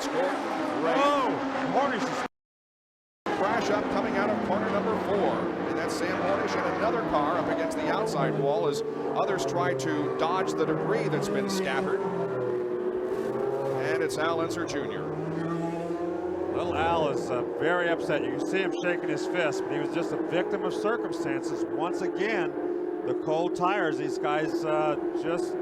Great score. Hornish is crash up coming out of corner number 4. And that's Sam Hornish and another car up against the outside wall as others try to dodge the debris that's been scattered. And it's Al Unser Jr. Little Al is very upset. You can see him shaking his fist, but he was just a victim of circumstances. Once again, the cold tires, these guys just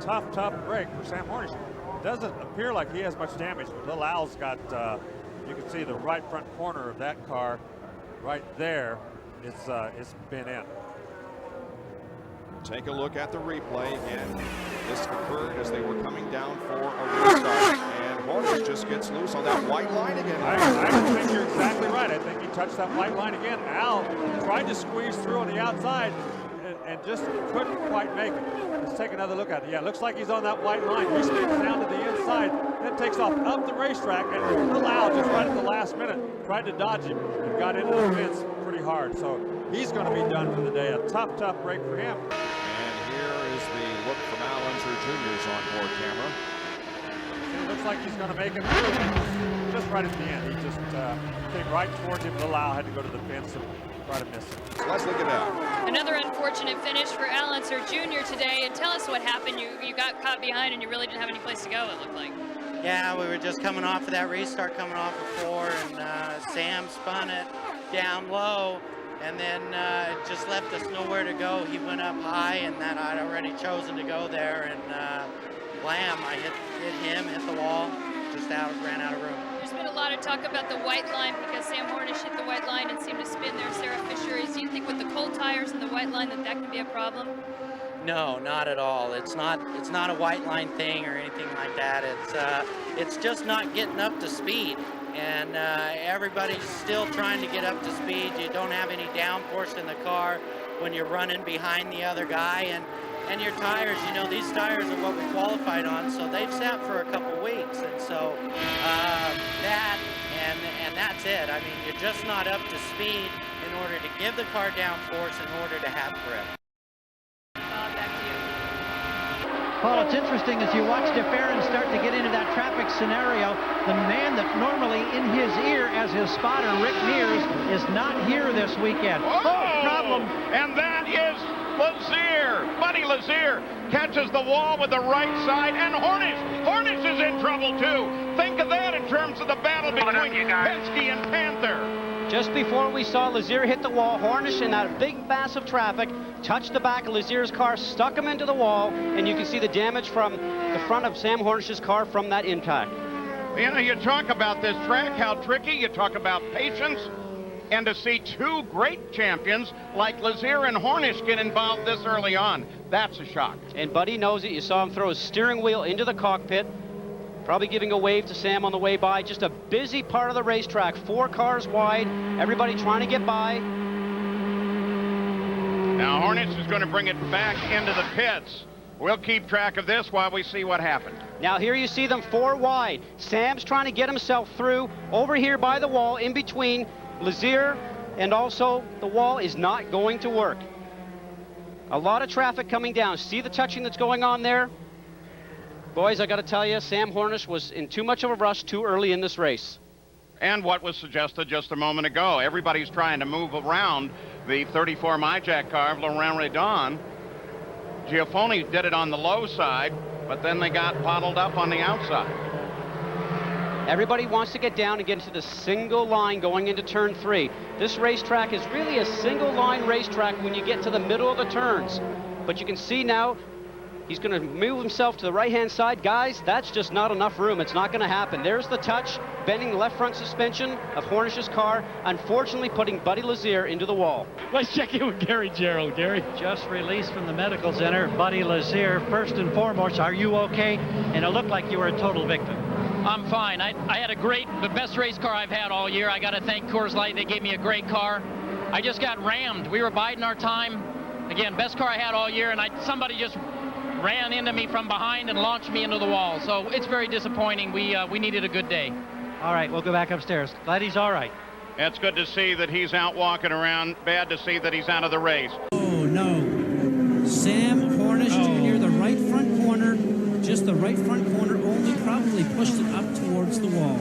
tough break for Sam Hornish. Doesn't appear like he has much damage, but little Al's got, you can see the right front corner of that car right there. It's been in. Take a look at the replay, and this occurred as they were coming down for a restart, and Hornish just gets loose on that white line again. I think you're exactly right. I think he touched that white line again. Al tried to squeeze through on the outside and just couldn't quite make it. Let's take another look at it. Yeah, it looks like he's on that white line. He spins down to the inside, then takes off up the racetrack, and little Al just right at the last minute tried to dodge him and got into the fence pretty hard. So he's going to be done for the day. A tough break for him. And here is the look from Al Unser Jr.'s onboard camera. It looks like he's going to make it through. Just right at the end, he just came right towards him. Little Al had to go to the fence and try to miss it. Leslie Goodell. Another unfortunate finish for Al Unser Jr. today. And tell us what happened. You got caught behind and you really didn't have any place to go, it looked like. Yeah, we were just coming off of that restart, coming off of 4, and Sam spun it down low, and then it just left us nowhere to go. He went up high, and that I'd already chosen to go there, and blam, I hit him, hit the wall, just ran out of room. There's been a lot of talk about the white line because Sam Hornish hit the white line and seemed to spin there. Sarah Fisher, do you think with the cold tires and the white line that could be a problem? No, not at all. It's not a white line thing or anything like that. It's just not getting up to speed, and everybody's still trying to get up to speed. You don't have any downforce in the car when you're running behind the other guy, and your tires, you know, these tires are what we qualified on, so they've sat for a couple weeks, and so that and that's it. I mean, you're just not up to speed in order to give the car downforce in order to have grip. Back to you. Paul, it's interesting as you watch DeFerrin start to get into that traffic scenario. The man that's normally in his ear as his spotter, Rick Mears, is not here this weekend. Problem, and that is Lazier. Buddy Lazier catches the wall with the right side, and Hornish is in trouble too. Think of that in terms of the battle between Penske and Panther. Just before we saw Lazier hit the wall, Hornish in that big mass of traffic touched the back of Lazier's car, stuck him into the wall, and you can see the damage from the front of Sam Hornish's car from that impact. You know, you talk about this track, how tricky, you talk about patience, and to see two great champions like Lazier and Hornish get involved this early on, that's a shock. And Buddy knows it. You saw him throw his steering wheel into the cockpit, probably giving a wave to Sam on the way by. Just a busy part of the racetrack, 4 cars wide, everybody trying to get by. Now Hornish is going to bring it back into the pits. We'll keep track of this while we see what happened. Now here you see them 4 wide. Sam's trying to get himself through over here by the wall in between Lazier, and also the wall is not going to work. A lot of traffic coming down. See the touching that's going on there? Boys, I got to tell you, Sam Hornish was in too much of a rush too early in this race. And what was suggested just a moment ago, everybody's trying to move around the 34 MyJack car of Laurent Redon. Giafone did it on the low side, but then they got bottled up on the outside. Everybody wants to get down and get into the single line going into turn 3. This racetrack is really a single line racetrack when you get to the middle of the turns. But you can see now he's going to move himself to the right-hand side. Guys, that's just not enough room. It's not going to happen. There's the touch, bending the left front suspension of Hornish's car, unfortunately putting Buddy Lazier into the wall. Let's check in with Gary Jarrow. Gary? Just released from the medical center. Buddy Lazier, first and foremost, are you okay? And it looked like you were a total victim. I'm fine. I had the best race car I've had all year. I got to thank Coors Light. They gave me a great car. I just got rammed. We were biding our time. Again, best car I had all year, and somebody just ran into me from behind and launched me into the wall. So it's very disappointing. We needed a good day. All right, we'll go back upstairs. Glad he's all right. It's good to see that he's out walking around. Bad to see that he's out of the race. Oh, no. Sam Hornish Jr., the right front corner, just the right front corner, only probably pushed it up towards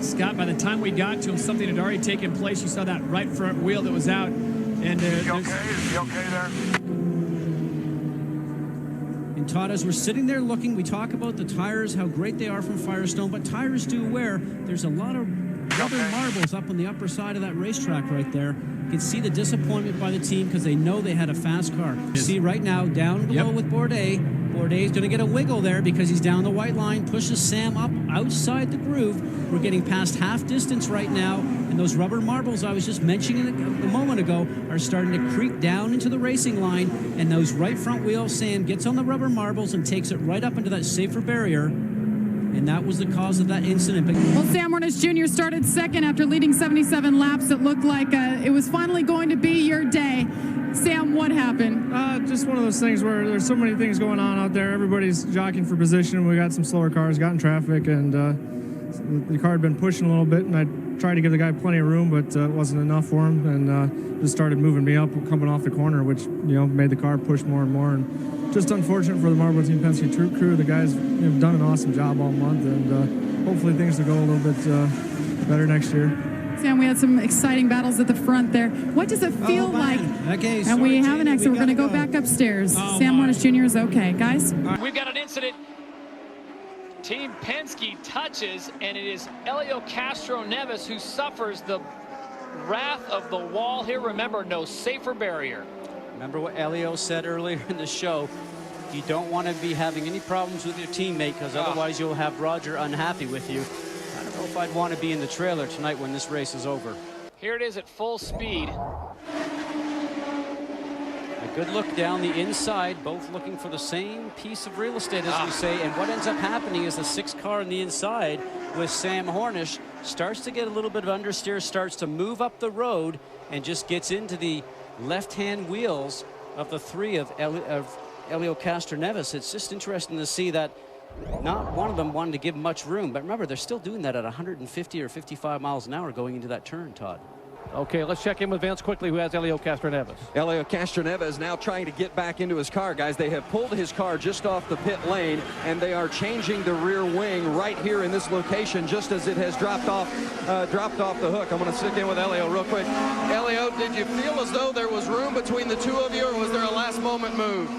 Scott, by the time we got to him, something had already taken place. You saw that right front wheel that was out. And Is he okay? Is he okay there? And Todd, as we're sitting there looking, we talk about the tires, how great they are from Firestone, but tires do wear. There's a lot of rubber marbles up on the upper side of that racetrack right there. You can see the disappointment by the team because they know they had a fast car. You see right now, down below with Bourdais. Bourdais going to get a wiggle there because he's down the white line, pushes Sam up outside the groove. We're getting past half distance right now, and those rubber marbles I was just mentioning a moment ago are starting to creep down into the racing line, and those right front wheel, Sam gets on the rubber marbles and takes it right up into that safer barrier. And that was the cause of that incident. Well, Sam Hornish Jr. started second after leading 77 laps. It looked like it was finally going to be your day. Sam, what happened? Just one of those things where there's so many things going on out there. Everybody's jockeying for position. We got some slower cars, got in traffic, and the car had been pushing a little bit, and I tried to give the guy plenty of room, but it wasn't enough for him, and just started moving me up coming off the corner, which made the car push more and more. And just unfortunate for the Marlboro Team Penske crew. The guys have done an awesome job all month, and hopefully things will go a little bit better next year. Sam, we had some exciting battles at the front there. What does it feel like? Okay, and we have an exit. We're going to go back upstairs. Sam Hornish Jr. is okay. Guys? We've got an incident. Team Penske touches, and it is Helio Castro-Neves who suffers the wrath of the wall here. Remember, no safer barrier. Remember what Helio said earlier in the show. You don't want to be having any problems with your teammate, because otherwise you'll have Roger unhappy with you. I don't know if I'd want to be in the trailer tonight when this race is over. Here it is at full speed. A good look down the inside, both looking for the same piece of real estate, as we say. And what ends up happening is the 6th car on the inside with Sam Hornish starts to get a little bit of understeer, starts to move up the road, and just gets into the left-hand wheels of the 3 of Helio Castro-Neves. It's just interesting to see that not one of them wanted to give much room. But remember, they're still doing that at 150 or 55 miles an hour going into that turn, Todd. Okay, let's check in with Vince quickly, who has Helio Castro-Neves. Helio Castro-Neves now trying to get back into his car, guys. They have pulled his car just off the pit lane, and they are changing the rear wing right here in this location, just as it has dropped off the hook. I'm going to stick in with Helio real quick. Helio, did you feel as though there was room between the two of you, or was there a last-moment move?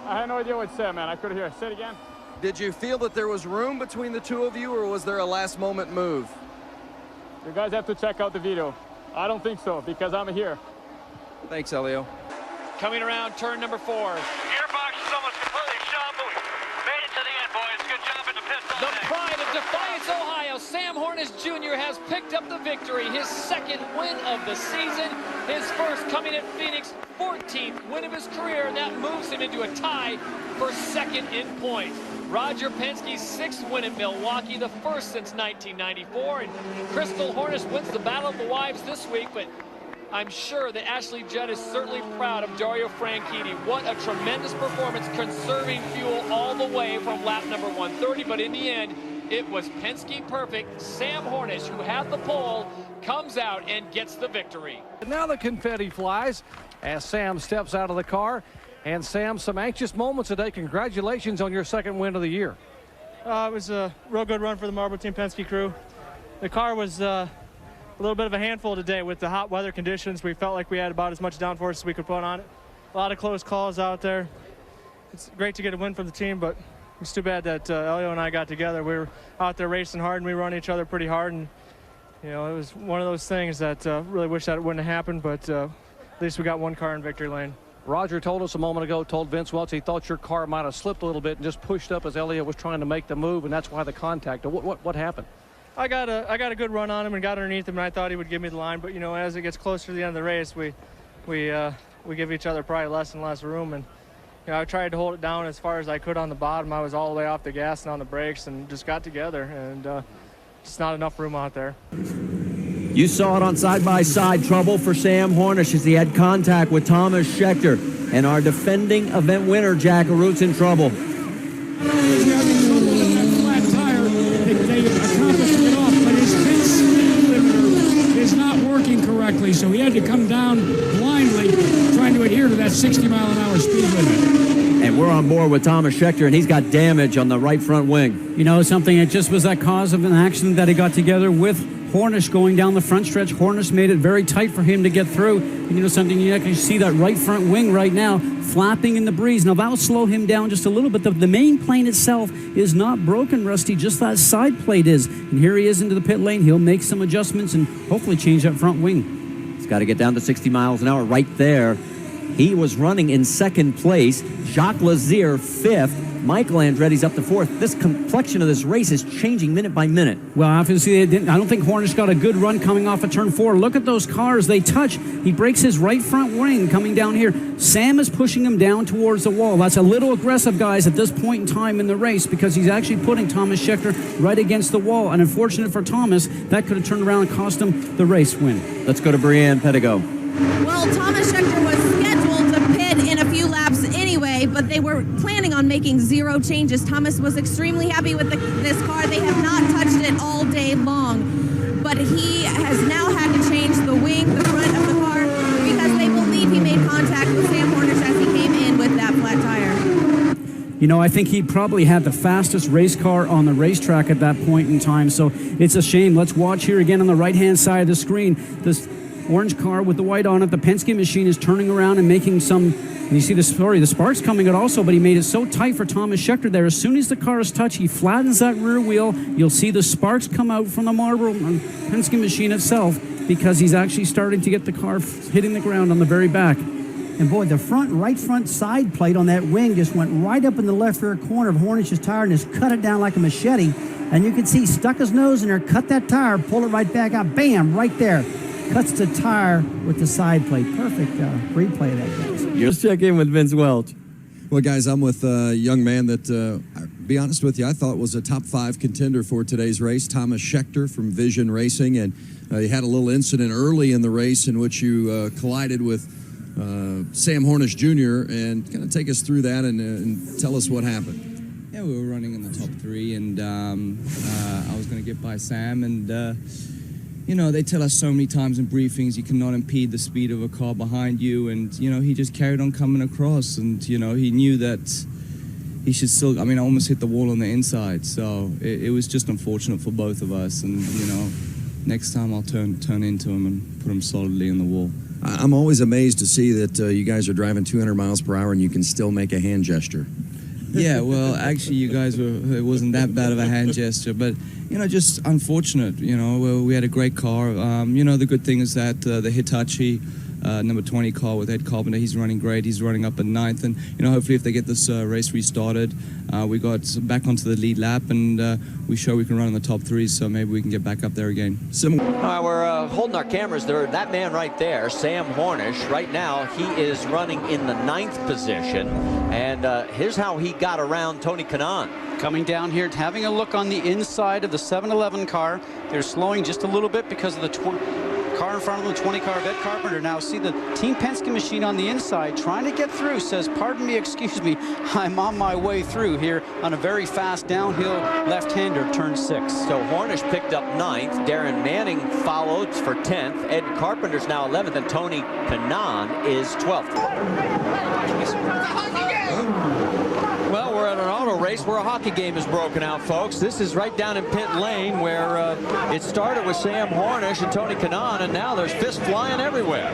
I had no idea what to say, man. I couldn't hear. Say it again. Did you feel that there was room between the two of you, or was there a last-moment move? You guys have to check out the video. I don't think so, because I'm here. Thanks, Helio. Coming around turn number 4. Gearbox is almost completely shot, but we made it to the end, boys. Good job in the pits all The day. pride of Defiance, Ohio, Sam Hornish Jr. has picked up the victory. His 2nd win of the season. His first coming at Phoenix, 14th win of his career. That moves him into a tie for 2nd in points. Roger Penske's 6th win at Milwaukee, the first since 1994. And Crystal Hornish wins the Battle of the Wives this week, but I'm sure that Ashley Judd is certainly proud of Dario Franchitti. What a tremendous performance, conserving fuel all the way from lap number 130. But in the end, it was Penske perfect. Sam Hornish, who had the pole, comes out and gets the victory. Now the confetti flies as Sam steps out of the car. And Sam, some anxious moments today. Congratulations on your 2nd win of the year. It was a real good run for the Marlboro Team Penske crew. The car was a little bit of a handful today with the hot weather conditions. We felt like we had about as much downforce as we could put on it. A lot of close calls out there. It's great to get a win for the team, but it's too bad that Helio and I got together. We were out there racing hard, and we run each other pretty hard. And it was one of those things that really wish that it wouldn't have happened, but at least we got one car in victory lane. Roger told us a moment ago, told Vince Welch he thought your car might have slipped a little bit and just pushed up as Helio was trying to make the move, and that's why the contact. What happened? I got a good run on him and got underneath him, and I thought he would give me the line. But as it gets closer to the end of the race, we give each other probably less and less room. And I tried to hold it down as far as I could on the bottom. I was all the way off the gas and on the brakes, and just got together, and just not enough room out there. You saw it on side-by-side trouble for Sam Hornish as he had contact with Tomas Scheckter, and our defending event winner, Jack Arut's in trouble. Flat tire, they accomplished to get off, but his pit speed limiter is not working correctly, so he had to come down blindly trying to adhere to that 60-mile-an-hour speed limit. And we're on board with Thomas Scheckter, and he's got damage on the right front wing. You know something, it just was that cause of an accident that he got together with Hornish going down the front stretch. Hornish made it very tight for him to get through. And you know something, you can see that right front wing right now flapping in the breeze. Now that'll slow him down just a little bit. The main plane itself is not broken, Rusty, just that side plate is. And here he is into the pit lane. He'll make some adjustments and hopefully change that front wing. He's got to get down to 60 miles an hour right there. He was running in second place. Jacques Lazier, fifth. Michael Andretti's up to fourth. This complexion of this race is changing minute by minute. Well, obviously, I don't think Hornish got a good run coming off of turn 4. Look at those cars. They touch. He breaks his right front wing coming down here. Sam is pushing him down towards the wall. That's a little aggressive, guys, at this point in time in the race because he's actually putting Thomas Scheckter right against the wall. And unfortunate for Thomas, that could have turned around and cost him the race win. Let's go to Brianne Pettigo. Well, Thomas Scheckter was scheduled to pit in a few laps anyway, but they were planning on making 0 changes. Thomas was extremely happy with this car. They have not touched it all day long, but he has now had to change the wing, the front of the car, because they believe he made contact with Sam Hornish as he came in with that flat tire. You know, I think he probably had the fastest race car on the racetrack at that point in time, so it's a shame. Let's watch here again on the right-hand side of the screen. This orange car with the white on it. The Penske machine is turning around and making some, and you see the sparks coming out also, but he made it so tight for Thomas Scheckter there. As soon as the car is touched, he flattens that rear wheel. You'll see the sparks come out from the Marlboro Penske machine itself because he's actually starting to get the car hitting the ground on the very back. And boy, the right front side plate on that wing just went right up in the left rear corner of Hornish's tire and just cut it down like a machete. And you can see, stuck his nose in there, cut that tire, pull it right back out, bam, right there. Cuts the tire with the side plate. Perfect replay of that, guys. Let's check in with Vince Welch. Well, guys, I'm with a young man that, I'll be honest with you, I thought was a top 5 contender for today's race, Thomas Scheckter from Vision Racing. And you had a little incident early in the race in which you collided with Sam Hornish Jr. And kind of take us through that and tell us what happened. Yeah, we were running in the top 3, and I was going to get by Sam, and you know, they tell us so many times in briefings you cannot impede the speed of a car behind you, and you know, he just carried on coming across, and you know, he knew that he should still, I mean, I almost hit the wall on the inside, so it was just unfortunate for both of us, and you know, next time I'll turn into him and put him solidly in the wall. I'm always amazed to see that you guys are driving 200 miles per hour and you can still make a hand gesture. Yeah, well, actually, you guys it wasn't that bad of a hand gesture, but, you know, just unfortunate, you know, we had a great car. You know, the good thing is that the Hitachi number 20 car with Ed Carpenter, he's running great. He's running up at 9th, and, you know, hopefully if they get this race restarted, we got back onto the lead lap, and we show we can run in the top 3, so maybe we can get back up there again. All right, we're holding our cameras there. That man right there, Sam Hornish, right now he is running in the 9th position, and here's how he got around Tony Kanaan. Coming down here, having a look on the inside of the 711 car. They're slowing just a little bit because of the car in front of the 20 car of Ed Carpenter. Now see the Team Penske machine on the inside trying to get through, says, pardon me, excuse me, I'm on my way through here on a very fast downhill left-hander, turn 6. So Hornish picked up 9th, Darren Manning followed for 10th, Ed Carpenter's now 11th, and Tony Kanaan is 12th. Well, we're at an auto race where a hockey game is broken out, folks. This is right down in pit lane where it started with Sam Hornish and Tony Kanaan, and now there's fists flying everywhere.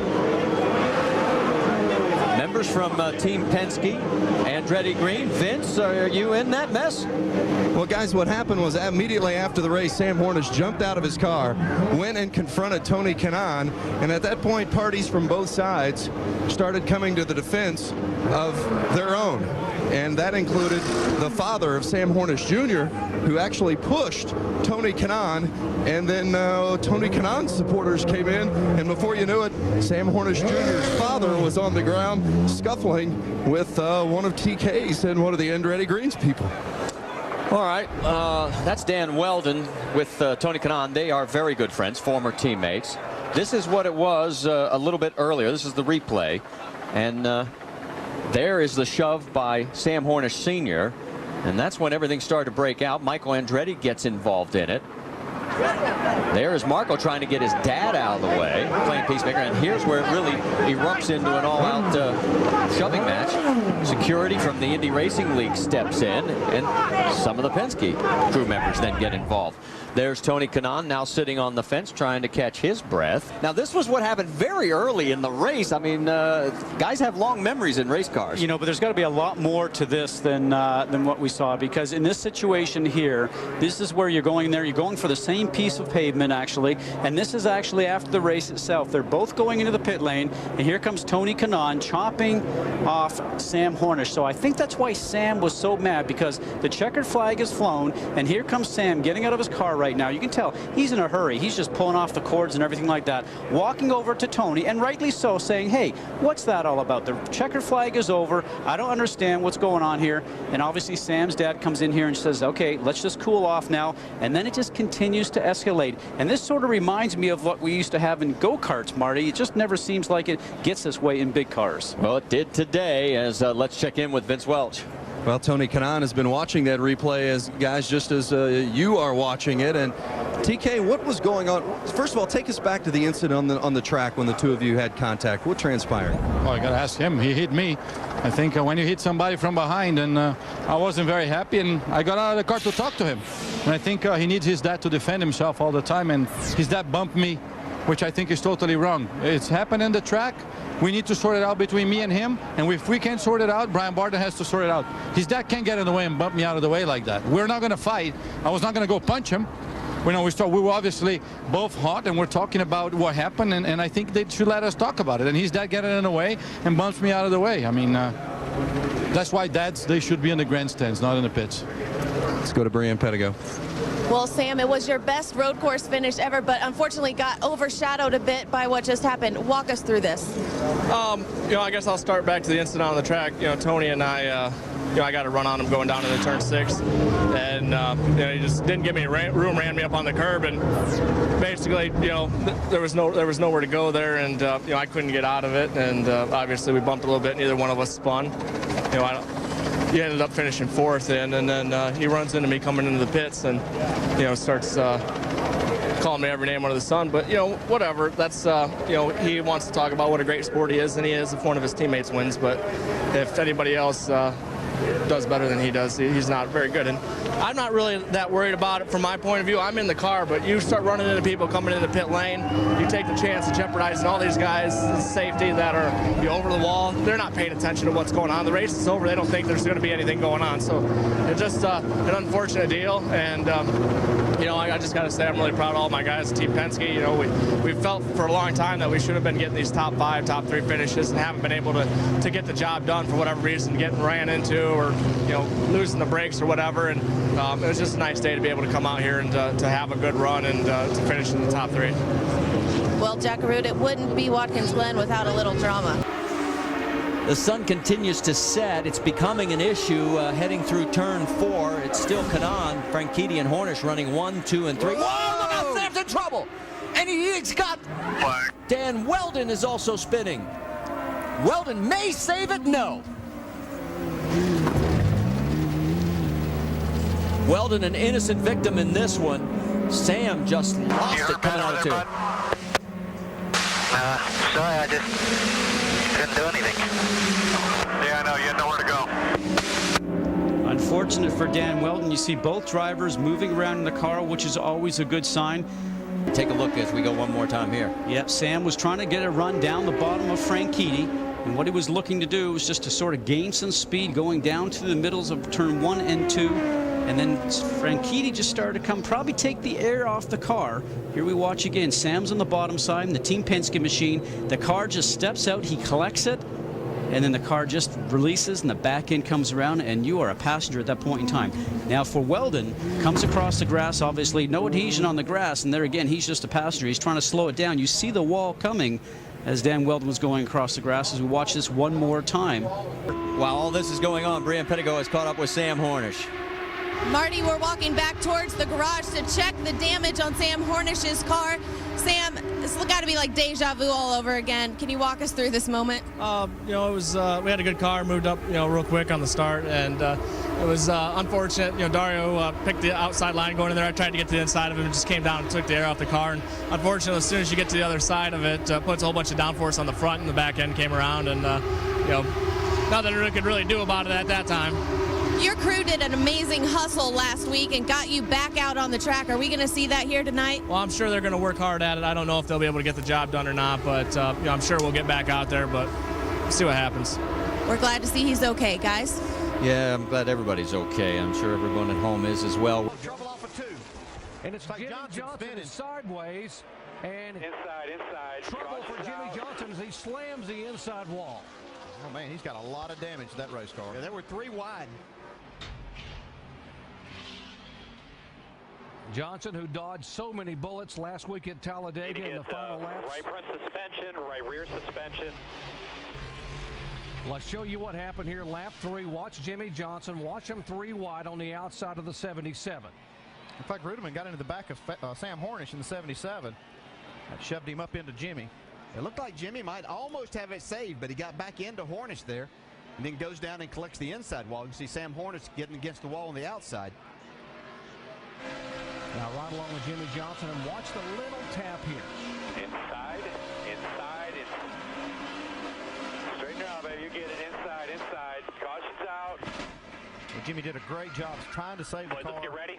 Members from Team Penske, Andretti Green. Vince, are you in that mess? Well, guys, what happened was immediately after the race, Sam Hornish jumped out of his car, went and confronted Tony Kanaan, and at that point, parties from both sides started coming to the defense of their own. And that included the father of Sam Hornish Jr., who actually pushed Tony Kanaan, and then Tony Kanaan's supporters came in, and before you knew it, Sam Hornish Jr.'s father was on the ground scuffling with one of TK's and one of the Andretti Green's people. All right, that's Dan Weldon with Tony Kanaan. They are very good friends, former teammates. This is what it was a little bit earlier. This is the replay, and there is the shove by Sam Hornish Sr., and that's when everything started to break out. Michael Andretti gets involved in it. There is Marco trying to get his dad out of the way, playing peacemaker, and here's where it really erupts into an all-out shoving match. Security from the Indy Racing League steps in, and some of the Penske crew members then get involved. There's Tony Kanaan now sitting on the fence trying to catch his breath. Now, this was what happened very early in the race. I mean, guys have long memories in race cars. You know, but there's got to be a lot more to this than what we saw, because in this situation here, this is where you're going there. You're going for the same piece of pavement, actually, and this is actually after the race itself. They're both going into the pit lane, and here comes Tony Kanaan chopping off Sam Hornish. So I think that's why Sam was so mad, because the checkered flag is flown, and here comes Sam getting out of his car right now. You can tell he's in a hurry. He's just pulling off the cords and everything like that, walking over to Tony, and rightly so, saying, hey, what's that all about? The checkered flag is over. I don't understand what's going on here. And obviously Sam's dad comes in here and says, okay, let's just cool off now. And then it just continues to escalate. And this sort of reminds me of what we used to have in go-karts, Marty. It just never seems like it gets this way in big cars. Well, it did today, as let's check in with Vince Welch. Well, Tony Kanaan has been watching that replay, as guys, just as you are watching it. And TK, what was going on? First of all, take us back to the incident on the track when the two of you had contact. What transpired? Well, I got to ask him. He hit me. I think when you hit somebody from behind, and I wasn't very happy, and I got out of the car to talk to him. And I think he needs his dad to defend himself all the time, and his dad bumped me, which I think is totally wrong. It's happened in the track. We need to sort it out between me and him, and if we can't sort it out, Brian Barton has to sort it out. His dad can't get in the way and bump me out of the way like that. We're not going to fight. I was not going to go punch him. We were obviously both hot, and we're talking about what happened, and I think they should let us talk about it. And his dad getting in the way and bumps me out of the way. I mean, that's why dads, they should be in the grandstands, not in the pits. Let's go to Brian Pettigo. Well, Sam, it was your best road course finish ever, but unfortunately got overshadowed a bit by what just happened. Walk us through this. I guess I'll start back to the incident on the track. Tony and I, I got to run on him going down into turn 6, and he just didn't give me room, ran me up on the curb, and basically, there was nowhere to go there, and I couldn't get out of it, and obviously we bumped a little bit. Neither one of us spun. He ended up finishing 4th, and then he runs into me coming into the pits, and starts calling me every name under the sun. But whatever. That's he wants to talk about what a great sport he is, and he is if one of his teammates wins. But if anybody else does better than he does, he's not very good. And I'm not really that worried about it from my point of view. I'm in the car, but you start running into people coming into the pit lane, you take the chance of jeopardizing all these guys' safety that are over the wall. They're not paying attention to what's going on. The race is over. They don't think there's going to be anything going on. So it's just an unfortunate deal. And I just got to say I'm really proud of all my guys at Team Penske. We felt for a long time that we should have been getting these top 5, top 3 finishes, and haven't been able to get the job done for whatever reason, getting ran into or losing the brakes or whatever. And it was just a nice day to be able to come out here and to have a good run and to finish in the top 3. Well, Jackaroo, it wouldn't be Watkins Glen without a little drama. The sun continues to set. It's becoming an issue heading through turn 4. It's still Kanaan, Franchitti, and Hornish running 1, 2, and 3. Whoa, look out, Sam's in trouble. And he's got... Dan Weldon is also spinning. Weldon may save it. No. Weldon, an innocent victim in this one. Sam just lost it coming out of 2. Sorry, I just didn't do anything. Yeah, I know. You had nowhere to go. Unfortunate for Dan Weldon. You see both drivers moving around in the car, which is always a good sign. Take a look as we go one more time here. Yep, Sam was trying to get a run down the bottom of Franchitti, and what he was looking to do was just to sort of gain some speed going down to the middles of turn 1 and 2. And then Franchitti just started to probably take the air off the car. Here we watch again. Sam's on the bottom side in the Team Penske machine. The car just steps out. He collects it. And then the car just releases and the back end comes around, and you are a passenger at that point in time. Now for Weldon, comes across the grass, obviously no adhesion on the grass, and there again, he's just a passenger. He's trying to slow it down. You see the wall coming as Dan Weldon was going across the grass. As we watch this one more time. While all this is going on, Brian Pettigo has caught up with Sam Hornish. Marty, we're walking back towards the garage to check the damage on Sam Hornish's car. Sam, this has got to be like deja vu all over again. Can you walk us through this moment? It was we had a good car, moved up, real quick on the start, and It was unfortunate. You know, Dario picked the outside line going in there. I tried to get to the inside of him, and just came down and took the air off the car. And unfortunately, as soon as you get to the other side of it, puts a whole bunch of downforce on the front, and the back end came around. And you know, nothing I could really do about it at that time. Your crew did an amazing hustle last week and got you back out on the track. Are we going to see that here tonight? Well, I'm sure they're going to work hard at it. I don't know if they'll be able to get the job done or not, but you know, I'm sure we'll get back out there. But we'll see what happens. We're glad to see he's okay, guys. Yeah, I'm glad everybody's okay. I'm sure everyone at home is as well. Trouble off of 2. And it's like Jimmy Johnson sideways. And inside. Trouble for Jimmy Johnson as he slams the inside wall. Oh, man, he's got a lot of damage to that race car. Yeah, there were 3 wide. Johnson, who dodged so many bullets last week at Talladega in the final laps. Right front suspension, right rear suspension. Let's show you what happened here. Lap 3. Watch Jimmy Johnson. Watch him 3 wide on the outside of the 77. In fact, Ruderman got into the back of Sam Hornish in the 77. That shoved him up into Jimmy. It looked like Jimmy might almost have it saved, but he got back into Hornish there and then goes down and collects the inside wall. You can see Sam Hornish getting against the wall on the outside. Now right along with Jimmy Johnson, and watch the little tap here. Inside. Straighten her out, baby. You get it inside. Caution's out. Well, Jimmy did a great job trying to save the car. Let's get ready.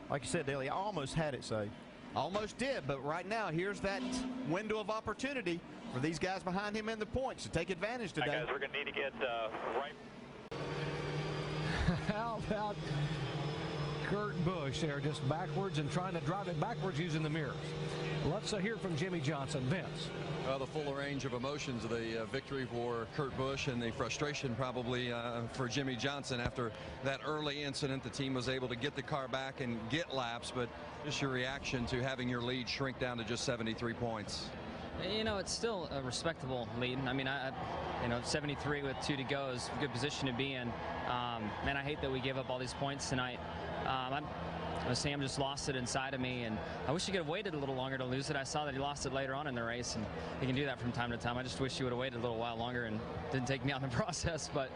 Like you said, Dale, he almost had it saved. Almost did, but right now, here's that window of opportunity for these guys behind him in the points to take advantage today. Right, guys, we're going to need to get right. How about Kurt Busch there, just backwards and trying to drive it backwards using the mirrors. Let's hear from Jimmy Johnson. Vince. Well, the full range of emotions of the victory for Kurt Busch and the frustration probably for Jimmy Johnson after that early incident. The team was able to get the car back and get laps, but just your reaction to having your lead shrink down to just 73 points. You know, it's still a respectable lead. I mean, you know, 73 with 2 to go is a good position to be in. Man, I hate that we gave up all these points tonight. Sam just lost it inside of me, and I wish he could have waited a little longer to lose it. I saw that he lost it later on in the race, and he can do that from time to time. I just wish he would have waited a little while longer and didn't take me out in the process, but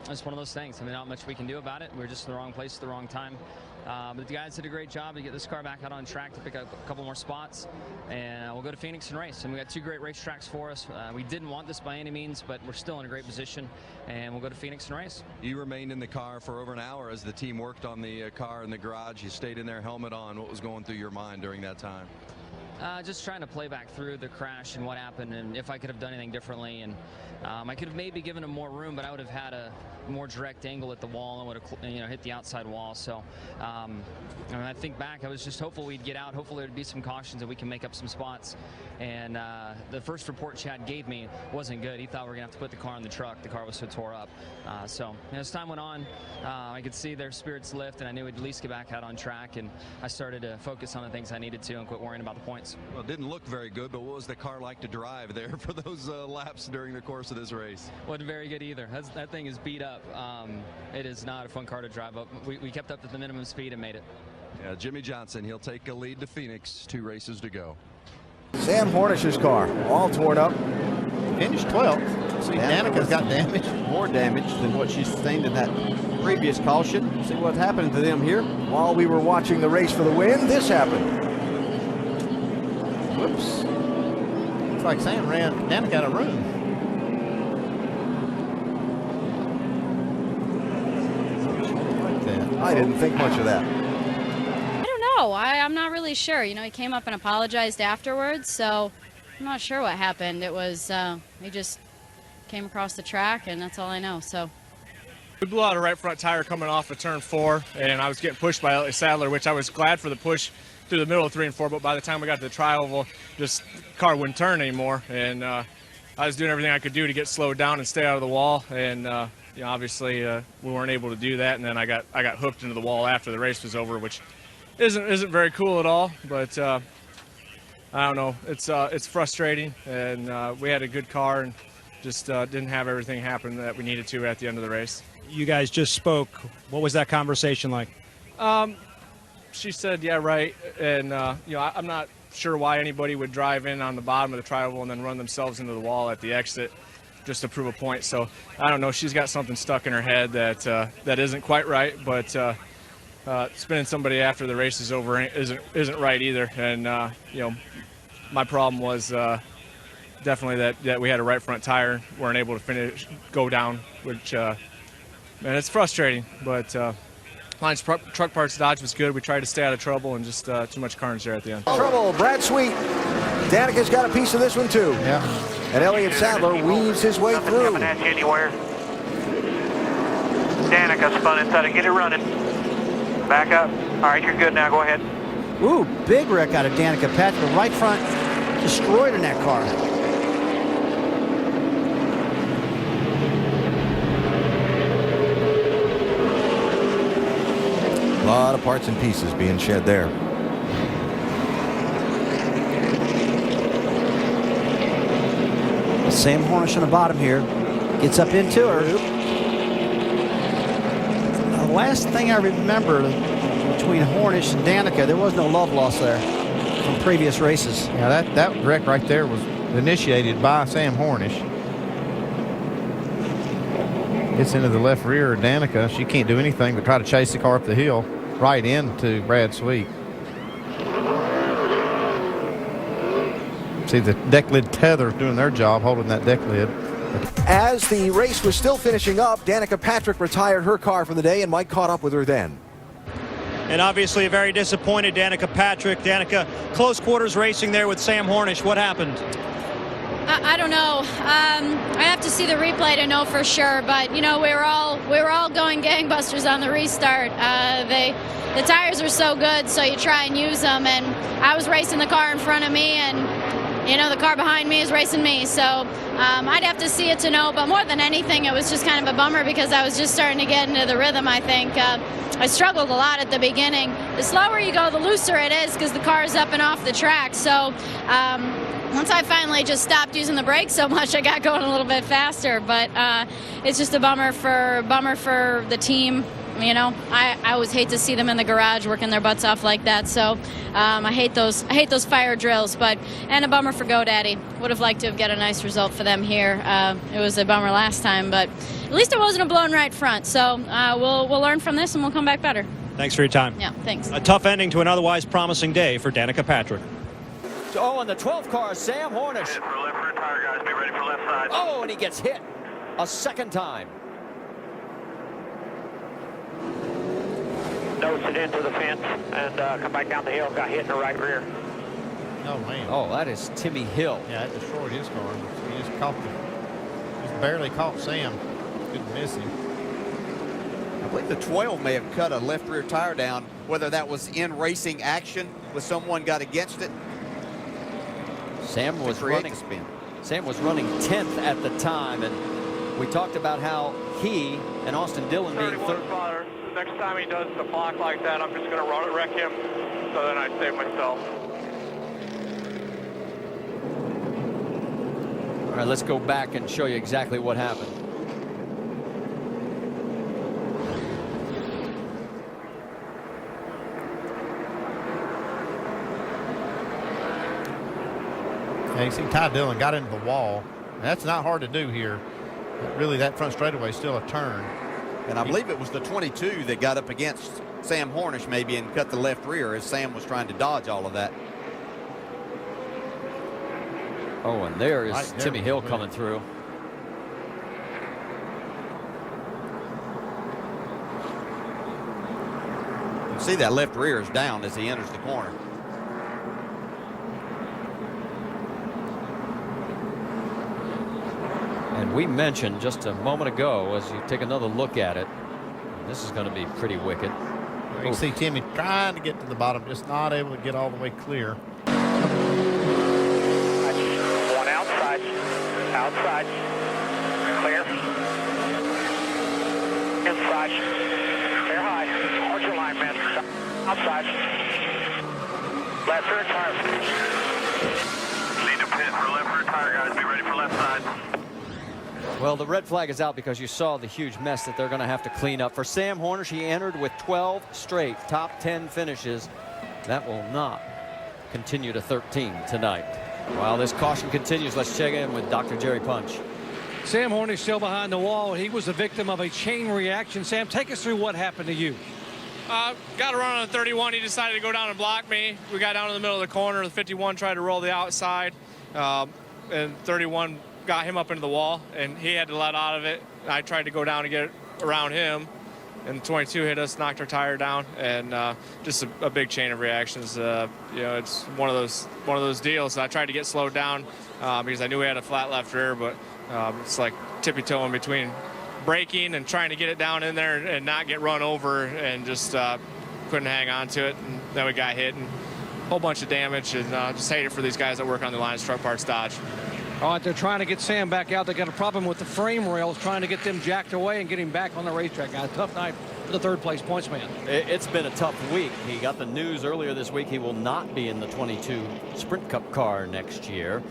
it's one of those things. I mean, not much we can do about it. We're just in the wrong place at the wrong time. But the guys did a great job to get this car back out on track to pick up a couple more spots, and we'll go to Phoenix and race. And we got 2 great racetracks for us. We didn't want this by any means, but we're still in a great position, and we'll go to Phoenix and race. You remained in the car for over an hour as the team worked on the car in the garage. You stayed in there, helmet on. What was going through your mind during that time? Just trying to play back through the crash and what happened, and if I could have done anything differently. And I could have maybe given him more room, but I would have had a more direct angle at the wall and would have, you know, hit the outside wall. So I mean, I think back, I was just hopeful we'd get out. Hopefully there'd be some cautions and we can make up some spots. And the first report Chad gave me wasn't good. He thought we were gonna have to put the car in the truck. The car was so tore up. So you know, as time went on, I could see their spirits lift, and I knew we'd at least get back out on track. And I started to focus on the things I needed to and quit worrying about the points. Well, it didn't look very good, but what was the car like to drive there for those laps during the course of this race? Wasn't very good either. That thing is beat up. It is not a fun car to drive up. We kept up to the minimum speed and made it. Yeah, Jimmy Johnson, he'll take a lead to Phoenix. 2 races to go. Sam Hornish's car, all torn up. Finished 12th. See, Danica's got damage, more damage than what she sustained in that previous caution. See what's happening to them here. While we were watching the race for the win, this happened. Whoops. Looks like Sam ran Danica out of room. I didn't think much of that. I don't know. I'm not really sure. You know, he came up and apologized afterwards, so I'm not sure what happened. It was, he just came across the track, and that's all I know, so. We blew out a right front tire coming off of turn 4, and I was getting pushed by Elliott Sadler, which I was glad for the push through the middle of 3 and 4, but by the time we got to the tri-oval, just the car wouldn't turn anymore, and I was doing everything I could do to get slowed down and stay out of the wall, and you know, obviously we weren't able to do that, and then I got hooked into the wall after the race was over, which isn't very cool at all, but I don't know, it's frustrating, and we had a good car and just didn't have everything happen that we needed to at the end of the race. You guys just spoke. What was that conversation like? She said, yeah, right, and you know, I'm not sure why anybody would drive in on the bottom of the tri-oval and then run themselves into the wall at the exit. just to prove a point. So I don't know. She's got something stuck in her head that isn't quite right, but spinning somebody after the race is over isn't right either. And you know, my problem was definitely that we had a right front tire, weren't able to go down, which man, it's frustrating. But Lions Truck Parts Dodge was good. We tried to stay out of trouble, and just too much carnage there at the end. Trouble. Brad Sweet. Danica's got a piece of this one too. Yeah. And Elliott Sadler weaves his way through. Coming at you anywhere. Danica spun inside and get it running. Back up. All right, you're good now. Go ahead. Ooh, big wreck out of Danica Patrick. The right front destroyed in that car. A lot of parts and pieces being shed there. Sam Hornish on the bottom here. Gets up into her. The last thing I remember between Hornish and Danica, there was no love lost there from previous races. Yeah, that wreck right there was initiated by Sam Hornish. Gets into the left rear of Danica. She can't do anything but try to chase the car up the hill right into Brad Sweet. See the deck lid tether doing their job, holding that deck lid. As the race was still finishing up, Danica Patrick retired her car for the day, and Mike caught up with her then. And obviously a very disappointed Danica Patrick. Danica, close quarters racing there with Sam Hornish. What happened? I don't know. I have to see the replay to know for sure. But you know, we were all going gangbusters on the restart. The tires are so good, so you try and use them. And I was racing the car in front of me, and you know, the car behind me is racing me. So I'd have to see it to know. But more than anything, it was just kind of a bummer because I was just starting to get into the rhythm, I think. I struggled a lot at the beginning. The slower you go, the looser it is because the car is up and off the track. So once I finally just stopped using the brakes so much, I got going a little bit faster. But it's just a bummer for the team. You know, I always hate to see them in the garage working their butts off like that. So I hate those fire drills. And a bummer for GoDaddy. Would have liked to have got a nice result for them here. It was a bummer last time, but at least it wasn't a blown right front. So we'll learn from this and we'll come back better. Thanks for your time. Yeah, thanks. A tough ending to an otherwise promising day for Danica Patrick. Oh, and the 12th car, Sam Hornish. For left rear tire, guys. Be ready for left side. Oh, and he gets hit a second time. Nosed it into the fence and come back down the hill. Got hit in the right rear. Oh, man. Oh, that is Timmy Hill. Yeah, it destroyed his car. He just barely caught Sam. Couldn't miss him. I believe the 12 may have cut a left rear tire down, whether that was in racing action with someone got against it. Sam was running 10th at the time, and we talked about how he and Austin Dillon being third. Next time he does the block like that, I'm just going to wreck him, so then I save myself. All right, let's go back and show you exactly what happened. Yeah, you see Ty Dillon got into the wall. That's not hard to do here. Really, that front straightaway is still a turn. And I believe it was the 22 that got up against Sam Hornish maybe and cut the left rear as Sam was trying to dodge all of that. Oh, and there is Right there, Timmy Hill coming through. You see that left rear is down as he enters the corner. And we mentioned just a moment ago, as you take another look at it, this is going to be pretty wicked. You can see Timmy trying to get to the bottom, just not able to get all the way clear. One outside. Outside. Clear. Inside. Clear high. Hold your line, man. Outside. Left rear tire. Need to pit for left rear tire, guys. Be ready for left side. Well, the red flag is out because you saw the huge mess that they're going to have to clean up. For Sam Hornish, he entered with 12 straight top 10 finishes. That will not continue to 13 tonight. While this caution continues, let's check in with Dr. Jerry Punch. Sam Hornish still behind the wall. He was a victim of a chain reaction. Sam, take us through what happened to you. Got a run on the 31. He decided to go down and block me. We got down in the middle of the corner. The 51 tried to roll the outside, and 31 got him up into the wall, and he had to let out of it. I tried to go down and get around him, and 22 hit us, knocked our tire down, and just a big chain of reactions. You know, it's one of those deals. I tried to get slowed down because I knew we had a flat left rear, but it's like tippy-toeing between braking and trying to get it down in there and not get run over, and just couldn't hang on to it. And then we got hit and a whole bunch of damage, and just hate it for these guys that work on the Lions Truck Parts Dodge. All right, they're trying to get Sam back out. They got a problem with the frame rails, trying to get them jacked away and get him back on the racetrack. Got a tough night for the third place points man. It's been a tough week. He got the news earlier this week he will not be in the 22 Sprint Cup car next year.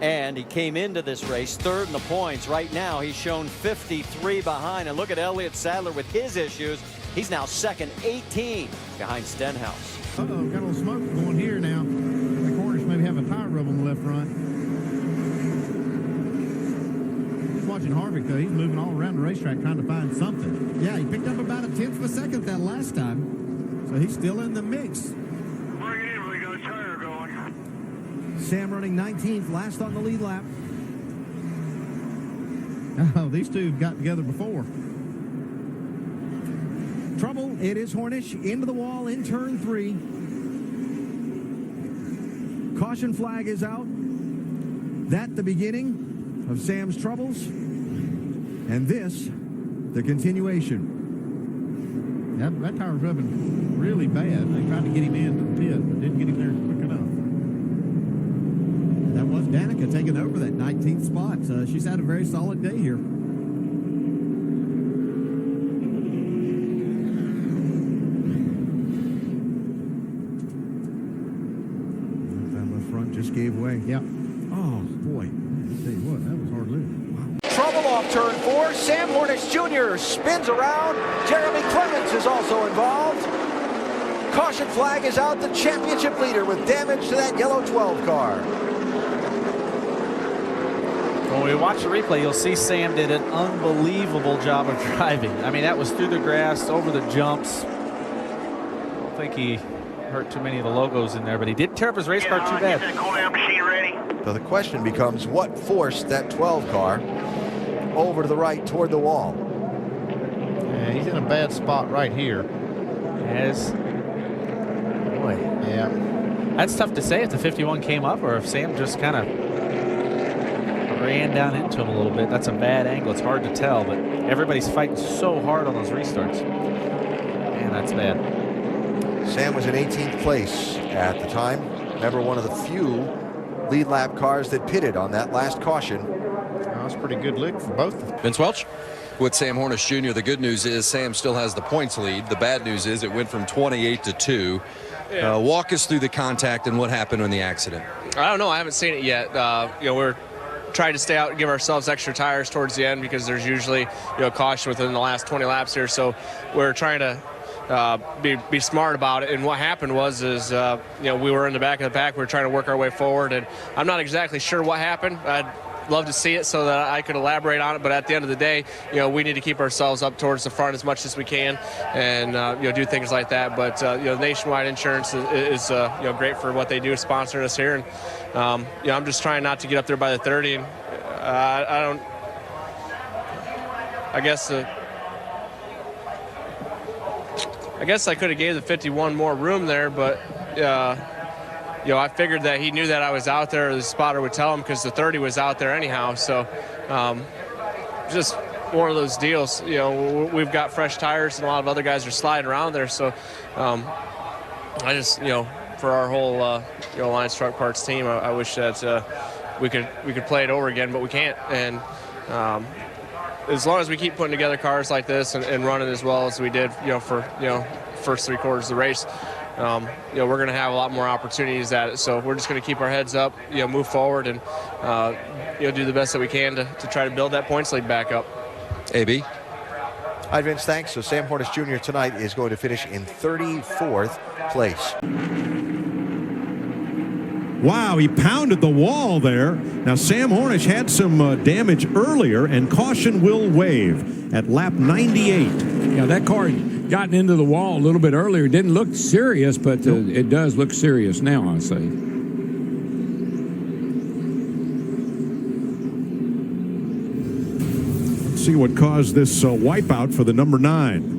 And he came into this race third in the points. Right now, he's shown 53 behind. And look at Elliott Sadler with his issues. He's now second, 18 behind Stenhouse. Uh-oh, got a little smoke going here now. The Hornish maybe have a tire rub on the left front. Just watching Harvick, though. He's moving all around the racetrack trying to find something. Yeah, he picked up about a 1/10 of a second that last time. So he's still in the mix. Sam running 19th, last on the lead lap. Oh, these two got together before. Trouble, it is Hornish into the wall in turn 3. Caution flag is out. That the beginning of Sam's troubles. And this, the continuation. That tire was rubbing really bad. They tried to get him in the pit, but didn't get him there quick enough. That was Danica taking over that 19th spot. She's had a very solid day here. That left front just gave way. Yeah. Oh, boy. I'll tell you what, that was hard living. Wow. Trouble off turn 4. Sam Hornish Jr. spins around. Jeremy Clements is also involved. Caution flag is out. The championship leader with damage to that yellow 12 car. When we watch the replay, you'll see Sam did an unbelievable job of driving. I mean, that was through the grass, over the jumps. I don't think he hurt too many of the logos in there, but he didn't tear up his race car too bad. So the question becomes, what forced that 12 car over to the right toward the wall? Yeah, he's in a bad spot right here. Yes. Boy. Yeah. That's tough to say if the 51 came up or if Sam just kind of ran down into him a little bit. That's a bad angle. It's hard to tell, but everybody's fighting so hard on those restarts. Man, that's bad. Sam was in 18th place at the time. Remember, one of the few lead lap cars that pitted on that last caution. That was a pretty good lick for both. Vince Welch with Sam Hornish Jr. The good news is Sam still has the points lead. The bad news is it went from 28 to 2. Yeah. Walk us through the contact and what happened in the accident. I don't know. I haven't seen it yet. You know, we're trying to stay out and give ourselves extra tires towards the end because there's usually, you know, caution within the last 20 laps here. So we're trying to be smart about it. And what happened was you know, we were in the back of the pack. We were trying to work our way forward, and I'm not exactly sure what happened. I'd love to see it so that I could elaborate on it, but at the end of the day, you know, we need to keep ourselves up towards the front as much as we can, and you know, do things like that. But you know, Nationwide Insurance is you know, great for what they do, sponsoring us here, and you know, I'm just trying not to get up there by the 30, and I guess I could have gave the 51 more room there, but you know, I figured that he knew that I was out there, or the spotter would tell him, because the 30 was out there anyhow. So just one of those deals. You know, we've got fresh tires, and a lot of other guys are sliding around there. So I just, you know, for our whole you know, Lions Truck Parts team, I wish that we could play it over again, but we can't. And as long as we keep putting together cars like this and running as well as we did, you know, for, you know, first 3 quarters of the race, you know, we're going to have a lot more opportunities at it. So we're just going to keep our heads up, you know, move forward, and you know, do the best that we can to try to build that points lead back up. AB. Hi, Vince. Thanks. So Sam Hornish Jr. tonight is going to finish in 34th place. Wow, he pounded the wall there. Now, Sam Hornish had some damage earlier, and caution will waive at lap 98. Yeah, that car had gotten into the wall a little bit earlier. It didn't look serious, but it does look serious now, I say. Let's see what caused this wipeout for the number 9.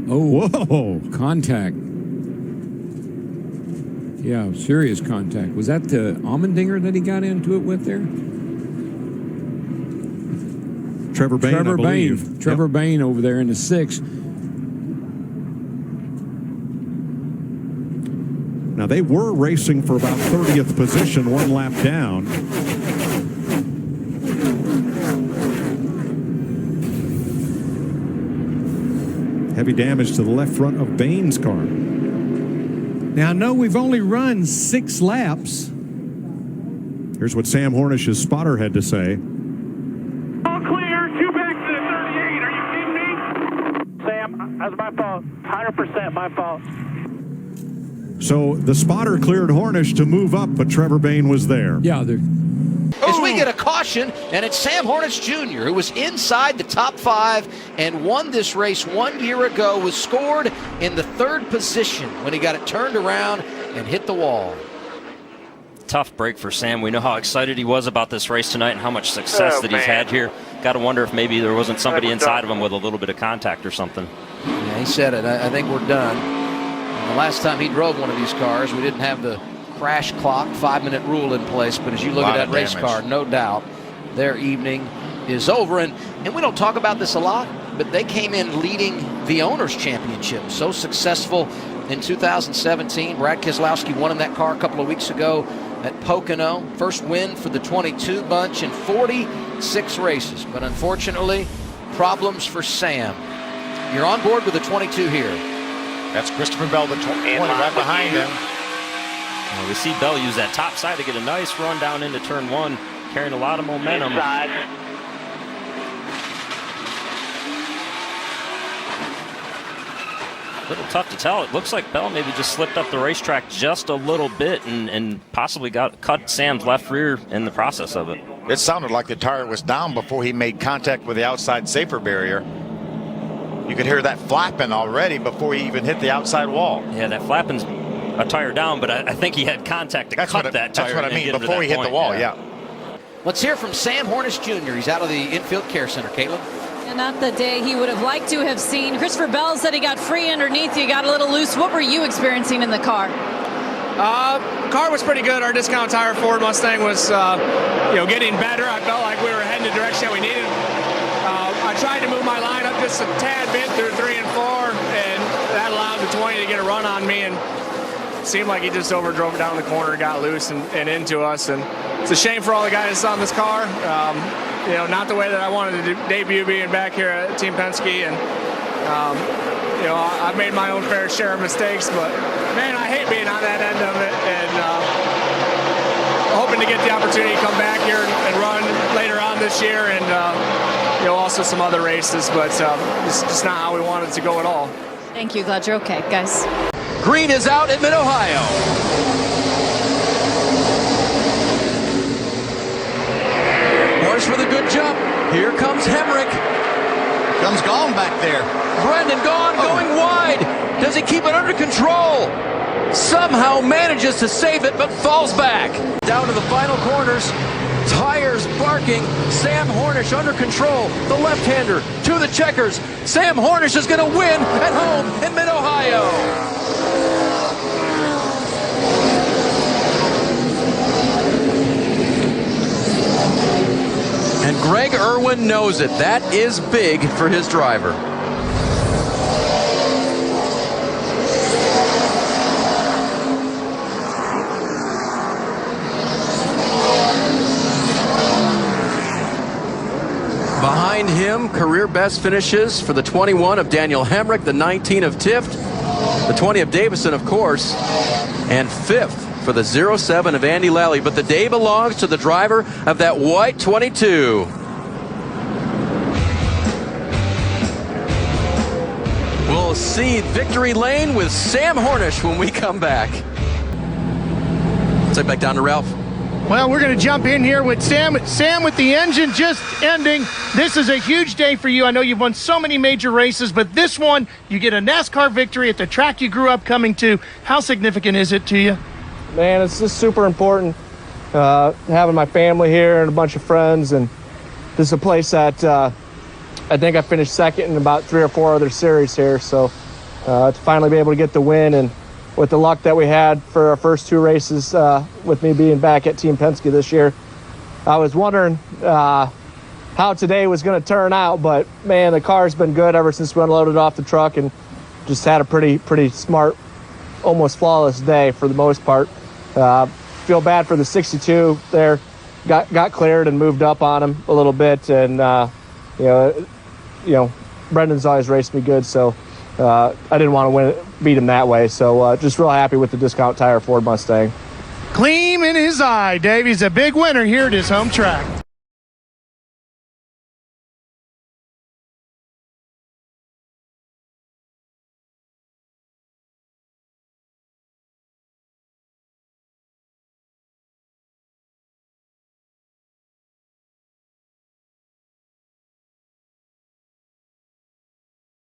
Oh, whoa. Contact. Yeah, serious contact. Was that the Allmendinger that he got into it with there? Trevor Bayne, I believe. Trevor Bayne over there in the 6. Now, they were racing for about 30th position, one lap down. Heavy damage to the left front of Bayne's car. Now, I know we've only run 6 laps. Here's what Sam Hornish's spotter had to say. All clear, 2 back to the 38. Are you kidding me? Sam, that's my fault. 100% my fault. So the spotter cleared Hornish to move up, but Trevor Bayne was there. Yeah, as we get a caution, and it's Sam Hornish Jr., who was inside the top 5 and won this race 1 year ago, was scored in the 3rd position when he got it turned around and hit the wall. Tough break for Sam. We know how excited he was about this race tonight and how much success that he's had here. Got to wonder if maybe there wasn't somebody inside of him with a little bit of contact or something. Yeah, he said it. I think we're done. And the last time he drove one of these cars, we didn't have the crash clock 5-minute rule in place, but as you look at that race car, no doubt their evening is over. And we don't talk about this a lot, but they came in leading the Owners' Championship. So successful in 2017. Brad Keselowski won in that car a couple of weeks ago at Pocono. First win for the 22 bunch in 46 races. But unfortunately, problems for Sam. You're on board with the 22 here. That's Christopher Bell, the 20 right behind him. Well, we see Bell use that top side to get a nice run down into turn 1, carrying a lot of momentum. Inside. A little tough to tell. It looks like Bell maybe just slipped up the racetrack just a little bit and possibly cut Sam's left rear in the process of it. It sounded like the tire was down before he made contact with the outside safer barrier. You could hear that flapping already before he even hit the outside wall. Yeah, that flapping's a tire down, but I think he had contact to cut that tire. That's what I mean, before he hit the wall, yeah. Let's hear from Sam Hornish Jr. He's out of the infield care center. Caitlin? And not the day he would have liked to have seen. Christopher Bell said he got free underneath you, got a little loose. What were you experiencing in the car? Car was pretty good. Our discount tire Ford Mustang was, getting better. I felt like we were heading the direction we needed. I tried to move my line up just a tad bit through 3 and 4, and that allowed the 20 to get a run on me, and it seemed like he just overdrove it down the corner, got loose and into us. And it's a shame for all the guys on this car. Not the way that I wanted to debut being back here at Team Penske, and I've made my own fair share of mistakes, but man, I hate being on that end of it, and hoping to get the opportunity to come back here and run later on this year, and also some other races, but it's just not how we wanted it to go at all. Thank you. Glad you're okay, guys. Green is out in Mid-Ohio. Horse with a good jump. Here comes Hemrick. Comes Gaughan back there. Brendan Gaughan going wide. Does he keep it under control? Somehow manages to save it, but falls back. Down to the final corners. Tires barking. Sam Hornish under control. The left-hander to the checkers. Sam Hornish is going to win at home in Mid-Ohio. And Greg Irwin knows it. That is big for his driver. Behind him, career best finishes for the 21 of Daniel Hemrick, the 19 of Tift, the 20 of Davison, of course, and 5th for the 07 of Andy Lally, but the day belongs to the driver of that white 22. We'll see victory lane with Sam Hornish when we come back. Take back down to Ralph. Well, we're going to jump in here with Sam. Sam, with the engine just ending, this is a huge day for you. I know you've won so many major races, but this one, you get a NASCAR victory at the track you grew up coming to. How significant is it to you? Man, it's just super important having my family here and a bunch of friends. And this is a place that I think I finished second in about 3 or 4 other series here. So to finally be able to get the win, and with the luck that we had for our first 2 races with me being back at Team Penske this year, I was wondering how today was going to turn out, but man, the car's been good ever since we unloaded off the truck and just had a pretty smart, almost flawless day for the most part. Feel bad for the 62 there. Got cleared and moved up on him a little bit, and you know, Brendan's always raced me good, so I didn't want to beat him that way. So just real happy with the discount tire Ford Mustang. Gleam in his eye, Dave. He's a big winner here at his home track.